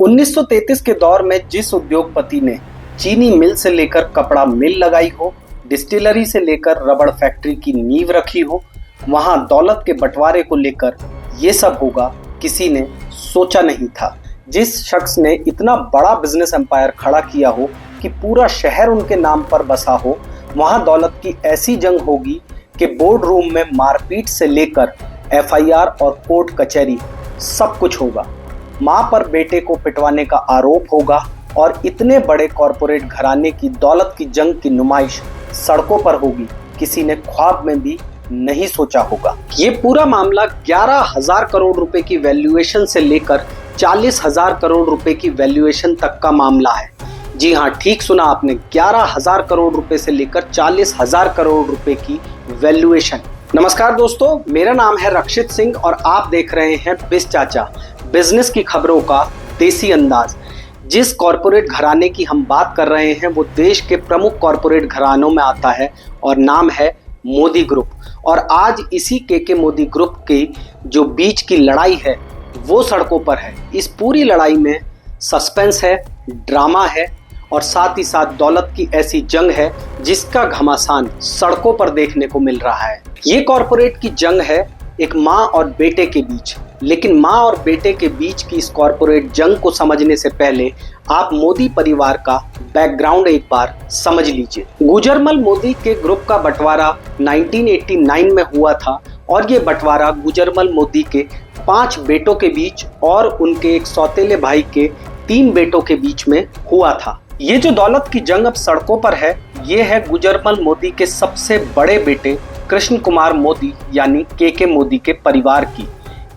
1933 के दौर में जिस उद्योगपति ने चीनी मिल से लेकर कपड़ा मिल लगाई हो, डिस्टिलरी से लेकर रबड़ फैक्ट्री की नींव रखी हो, वहां दौलत के बंटवारे को लेकर ये सब होगा किसी ने सोचा नहीं था। जिस शख्स ने इतना बड़ा बिजनेस एम्पायर खड़ा किया हो कि पूरा शहर उनके नाम पर बसा हो, वहां दौलत की ऐसी जंग होगी कि बोर्ड रूम में मारपीट से लेकर एफआईआर और कोर्ट कचहरी सब कुछ होगा। मां पर बेटे को पिटवाने का आरोप होगा और इतने बड़े कॉरपोरेट घराने की दौलत की जंग की नुमाइश सड़कों पर होगी, किसी ने ख्वाब में भी नहीं सोचा होगा। ये पूरा मामला 11,000 करोड़ रुपए की वैल्यूएशन से लेकर 40,000 करोड़ रुपए की वैल्यूएशन तक का मामला है। जी हाँ, ठीक सुना आपने, 11,000 करोड़ रुपए से लेकर 40,000 करोड़ रुपए की वैल्यूएशन। नमस्कार दोस्तों, मेरा नाम है रक्षित सिंह और आप देख रहे हैं बिस चाचा, बिजनेस की खबरों का देसी अंदाज। जिस कॉरपोरेट घराने की हम बात कर रहे हैं वो देश के प्रमुख कॉरपोरेट घरानों में आता है और नाम है मोदी ग्रुप। और आज इसी के मोदी ग्रुप की जो बीच की लड़ाई है वो सड़कों पर है। इस पूरी लड़ाई में सस्पेंस है, ड्रामा है और साथ ही साथ दौलत की ऐसी जंग है जिसका घमासान सड़कों पर देखने को मिल रहा है। ये कॉरपोरेट की जंग है एक माँ और बेटे के बीच। लेकिन माँ और बेटे के बीच की इस कॉरपोरेट जंग को समझने से पहले आप मोदी परिवार का बैकग्राउंड एक बार समझ लीजिए। गुजरमल मोदी के ग्रुप का बंटवारा 1989 में हुआ था और ये बंटवारा गुजरमल मोदी के 5 बेटों के बीच और उनके एक सौतेले भाई के 3 बेटों के बीच में हुआ था। ये जो दौलत की जंग अब सड़कों पर है, ये है गुजरमल मोदी के सबसे बड़े बेटे कृष्ण कुमार मोदी यानी के मोदी के परिवार की।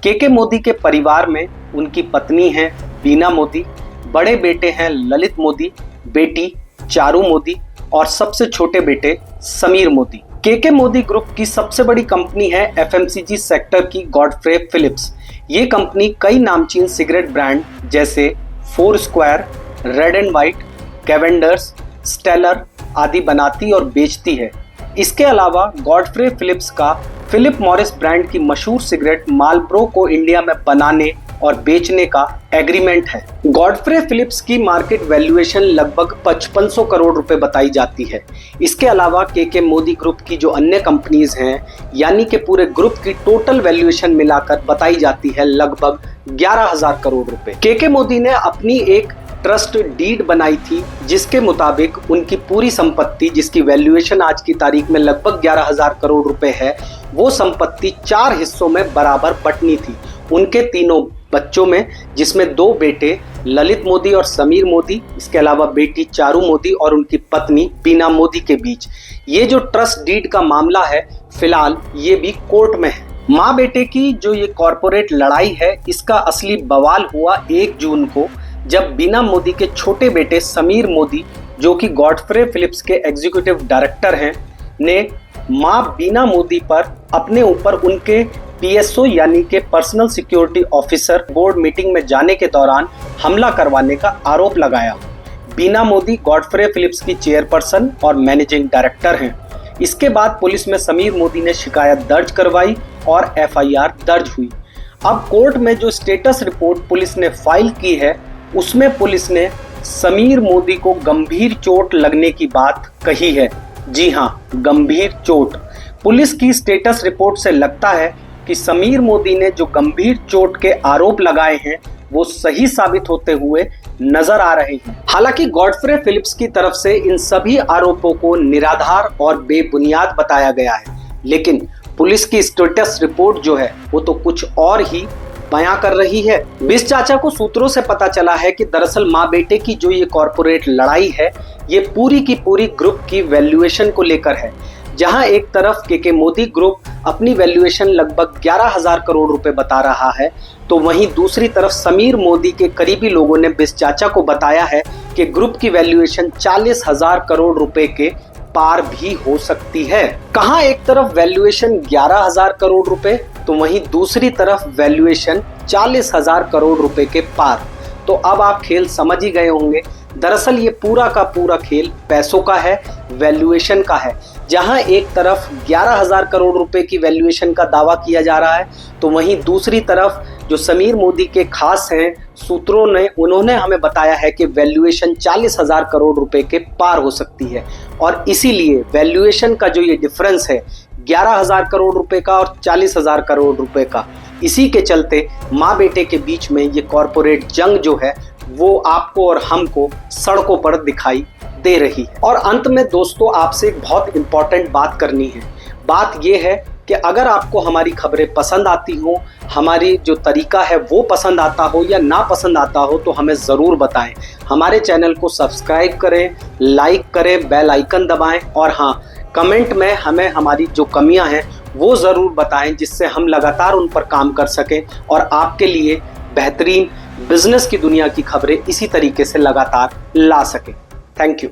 के मोदी के परिवार में उनकी पत्नी है बीना मोदी, बड़े बेटे हैं ललित मोदी, बेटी चारू मोदी और सबसे छोटे बेटे समीर मोदी। के मोदी ग्रुप की सबसे बड़ी कंपनी है एफएमसीजी सेक्टर की गॉडफ्रे फिलिप्स। ये कंपनी कई नामचीन सिगरेट ब्रांड जैसे four square, red and white, Cavanders, Stellar आदि बनाती और बेचती है। इसके अलावा गॉडफ्रे फिलिप्स का फिलिप मॉरिस ब्रांड की मशहूर सिगरेट मार्लबोरो को इंडिया में बनाने और बेचने का एग्रीमेंट है। गॉडफ्रे फिलिप्स की मार्केट वैल्यूएशन लगभग 5500 करोड़ रुपए बताई जाती है। इसके अलावा के मोदी ग्रुप की जो अन्य कंपनीज हैं, यानी कि पूरे ग्रुप की टोटल वैल्यूएशन मिलाकर बताई जाती है लगभग 11,000 करोड़ रुपए। के मोदी ने अपनी एक ट्रस्ट डीड बनाई थी जिसके मुताबिक उनकी पूरी संपत्ति, जिसकी वैल्यूएशन आज की तारीख में लगभग 11,000 करोड़ रुपए है, वो संपत्ति 4 हिस्सों में बराबर बंटनी थी उनके तीनों बच्चों में, जिसमें 2 बेटे ललित मोदी और समीर मोदी, इसके अलावा बेटी चारू मोदी और उनकी पत्नी बीना मोदी के बीच। ये जो ट्रस्ट डीड का मामला है फिलहाल ये भी कोर्ट में है। माँ बेटे की जो ये कॉरपोरेट लड़ाई है, इसका असली बवाल हुआ 1 जून को, जब बीना मोदी के छोटे बेटे समीर मोदी, जो कि गॉडफ्रे फिलिप्स के एग्जीक्यूटिव डायरेक्टर हैं, ने मां बीना मोदी पर अपने ऊपर उनके पीएसओ यानी के personal security officer board meeting में जाने के दौरान हमला करवाने का आरोप लगाया। बीना मोदी गॉडफ्रे फिलिप्स की चेयरपर्सन और मैनेजिंग डायरेक्टर हैं। इसके बाद पुलिस में समीर मोदी ने शिकायत दर्ज करवाई और एफआईआर दर्ज हुई। अब कोर्ट में जो स्टेटस रिपोर्ट पुलिस ने फाइल की है उसमें पुलिस ने समीर मोदी को गंभीर चोट लगने की बात कही है। जी हाँ, गंभीर चोट। पुलिस की स्टेटस रिपोर्ट से लगता है कि समीर मोदी ने जो गंभीर चोट के आरोप लगाए हैं वो सही साबित होते हुए नजर आ रहे हैं। हालांकि गॉडफ्रे फिलिप्स की तरफ से इन सभी आरोपों को निराधार और बेबुनियाद बताया गया है, लेकिन पुलिस की स्टेटस रिपोर्ट जो है वो तो कुछ और ही बयां कर रही है। बिस चाचा को सूत्रों से पता चला है कि दरअसल माँ बेटे की जो ये कॉरपोरेट लड़ाई है ये पूरी की पूरी ग्रुप की वैल्यूएशन को लेकर है। जहां एक तरफ के मोदी ग्रुप अपनी वैल्यूएशन लगभग 11,000 करोड़ रुपए बता रहा है, तो वहीं दूसरी तरफ समीर मोदी के करीबी लोगों ने बिस चाचा को बताया है कि ग्रुप की वैल्यूएशन 40,000 करोड़ रुपए के पार भी हो सकती है। कहां एक तरफ वैल्यूएशन 11,000 करोड़ रुपए तो वहीं दूसरी तरफ वैल्यूएशन 40,000 करोड़ रुपए के पार। तो अब आप खेल समझ ही गए होंगे। दरअसल ये पूरा का पूरा खेल पैसों का है, वैल्यूएशन का है। जहां एक तरफ 11,000 करोड़ रुपए की वैल्यूएशन का दावा किया जा रहा है, तो वहीं दूसरी तरफ जो समीर मोदी के खास हैं सूत्रों ने उन्होंने हमें बताया है कि वैल्यूएशन 40,000 करोड़ रुपए के पार हो सकती है और इसीलिए वैल्यूएशन का जो ये डिफरेंस है 11,000 करोड़ रुपए का और 40,000 करोड़ रुपए का, इसी के चलते माँ बेटे के बीच में ये कॉरपोरेट जंग जो है वो आपको और हमको सड़कों पर दिखाई दे रही है। और अंत में दोस्तों आपसे एक बहुत इंपॉर्टेंट बात करनी है। बात ये है कि अगर आपको हमारी खबरें पसंद आती हो, हमारी जो तरीका है वो पसंद आता हो या ना पसंद आता हो तो हमें ज़रूर बताएं। हमारे चैनल को सब्सक्राइब करें, लाइक करें, बेल आइकन दबाएं और हाँ, कमेंट में हमें हमारी जो कमियां हैं वो ज़रूर बताएं जिससे हम लगातार उन पर काम कर सकें और आपके लिए बेहतरीन बिजनेस की दुनिया की खबरें इसी तरीके से लगातार ला सकें। Thank you.